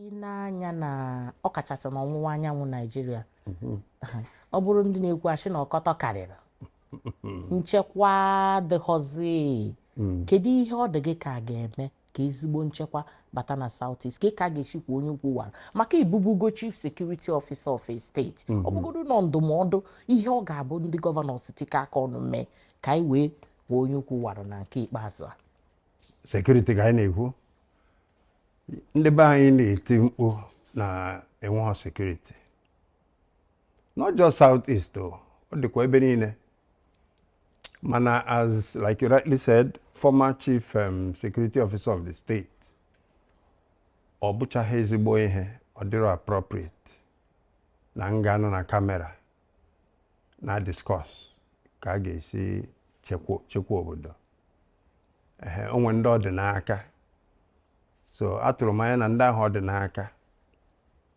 Ịnanya na ọkachasị n'ọwụwa anyanwụ Naịjirịa. Ọ bụrụ ndị na-ekwu asị na ọkọtọ karịrị. Nchekwa dịghọzi. Kedu ihe ọ dị gị ka a ga-eme ka ezigbo nchekwa bata na South East? Ka a ga-echikwa onye kwuwara maka ibubugo Chief Security Officer of a state. Ọ bụgodu nọ ndụmọdụ ihe ọ ga-abụ ndị gọvanọs tika aka ọnụ mee ka anyị wee kwuo onye kwuwara na nke ikpeazụ a. Security ka anyị na-ekwu. Ndị be anyị na-eti mkpu na enweghị security. Not just South East though. Ọ dịkwa ebe niile. Mana as like you rightly said, former chief security officer of the state, ọ bụchaghị ezigbo ihe, ọ dịrọ appropriate na nga nọ na kamera na discuss ka a ga-esi chekwa obodo. Onwe ndị ọdịnaka. So atụrụ m anya na ndị ahụ ọdịnaka,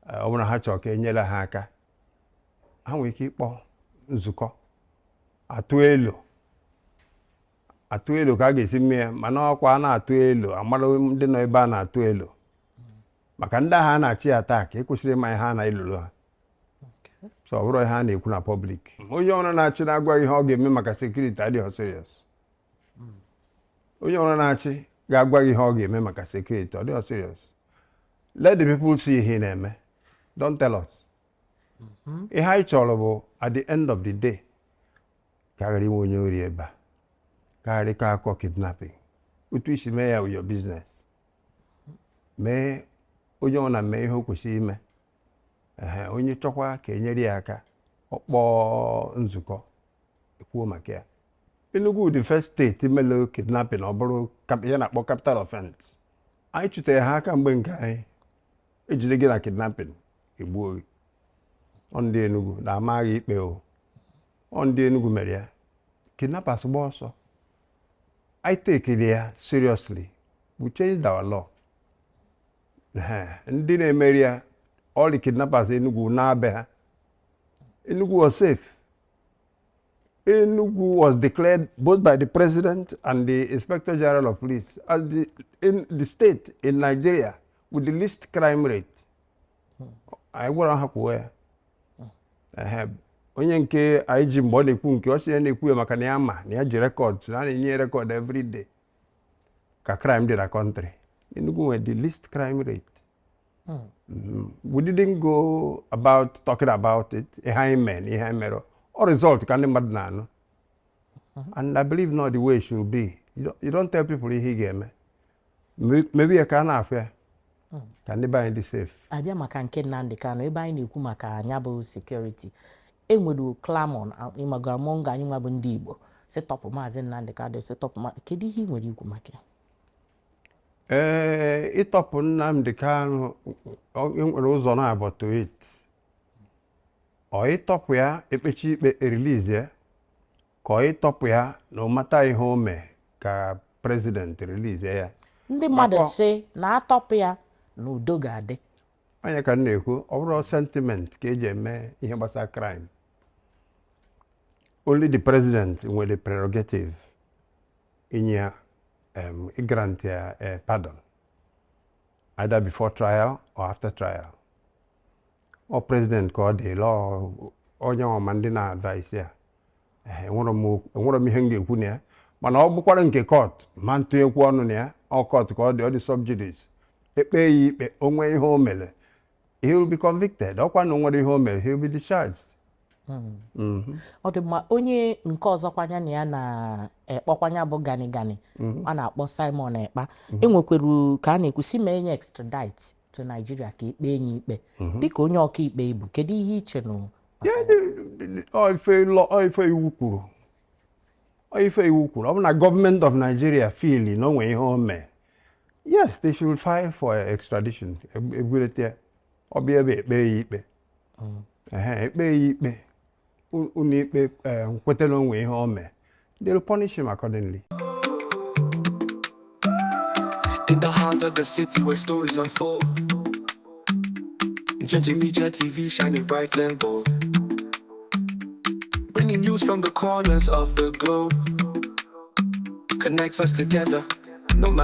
ọ bụrụ na ha chọrọ ka enyere ha aka, ha nwere ike ịkpọ nzukọ atụ elu ka a ga-esi mee, mana ọkwa a na-atụ elu amara ndị nọ ebe a na-atụ elu maka ndị agha na-achị atak ekwesịrị ịma ihe a na-elulu ha. So ọ bụrụ ihe a na-ekwu na public. Onye ọrụ na-achị na-agwa ihe ọ ga-eme maka security adịghị serious. Onye ọrụ na-achị ga-agwa ihe ọ ga-eme maka security ọ dịghị serious. Let the people see ihe na-eme. Don't tell us. Ihe anyị chọrọ bụ at the end of the day ka ghara inwe onye ori ebe a. Ka ghara akọ kidnapping. Otu isi mee ya with your business. Mee onye ọ na-eme ihe o kwesịrị ime. Onye chọkwa ka enyere ya aka ọkpọ nzukọ ekwuo maka ya. Enugu the first state imelo kidnapping ọ bụrụ ya na-akpọ capital offense. Anyị chụtere ha aka mgbe nke anyị ejide gị na kidnapping egbuo gị. Ọ ndị Enugu na-amaghị ikpe o. Ọ ndị Enugu mere ya. Kidnappers gba ọsọ. I take it seriously. We changed our law. Ndị na-emeri ya, all the kidnappers Enugu na-abe ha. Enugu was safe. Enugu was declared both by the president and the inspector general of police as the state in Nigeria with the least crime rate. I gwara ha kwuo ya. Onye nke IG mgbe ọ na-ekwu nke ọ sị ya na-ekwu ya maka na ya ma na ya ji records na na-enye record every day ka crime dị na country. Enugu nwere the least crime rate. We didn't go about talking about it. Ihe anyị mere or result ka ndị mmadụ na-anụ. And I believe not the way it should be. You don't tell people ihe ị ga-eme. Maybe ya ka a na-afụ ya ka ndị be anyị dị safe. Abịa maka nke Nnamdi Kanu ebe anyị na-ekwu maka anya bụ security. Enwere clamor ịmago among anyị nwa bụ ndị Igbo setọpụ Maazị Nnamdi Kanu setọpụ kedu ihe ị nwere ikwu maka ya? Ịtọpụ Nnamdi Kanu nwere ụzọ na-abụ to it. Ọ ịtọpụ ya ekpechi ikpe release ya ka ọ ịtọpụ ya na ọmata ihe o mee ka president release ya. Ndị mmadụ sị na atọpụ ya na udo ga-adị. Onye ka na-ekwu ọ bụrụ sentiment ka eji eme ihe gbasara crime. Only the president nwere the prerogative inye grant ya pardon either before trial or after trial. Or president ka ọ dị law onye ọma ndị na-advise ya. Enwere m ihe m ga-ekwu na ya mana ọ bụkwara nke court ma ntụ ekwu ọnụ na ya ọ court ka ọ dị sub judice ekpe ya ikpe onwe ihe o mere. He will be convicted. Ọkwa na nwere ihe o mere, he will be discharged. Ọ dị mma onye nke ọzọkwanya na ya na-ekpọkwanya bụ gani a na-akpọ Simon Ekpa enwekweru ka a na-ekwusi ma enye extradite to Nigeria ka ikpe enye ikpe dịka onye ọka ikpe ibu kedu ihe iche nụ? Ife iwu kwuru. Ọ bụ na government of Nigeria feel na onwe ihe o mee. Yes, they should file for extradition. Ebulete ọ bịa ebe ekpe ya ikpe. Ekpe ya ikpe. Unu ikpe kwetara onwe ihe o mee. They will punish him accordingly. In the heart of the city where stories unfold, NjenjeMedia TV shining bright and bold, bringing news from the corners of the globe, connects us together no matter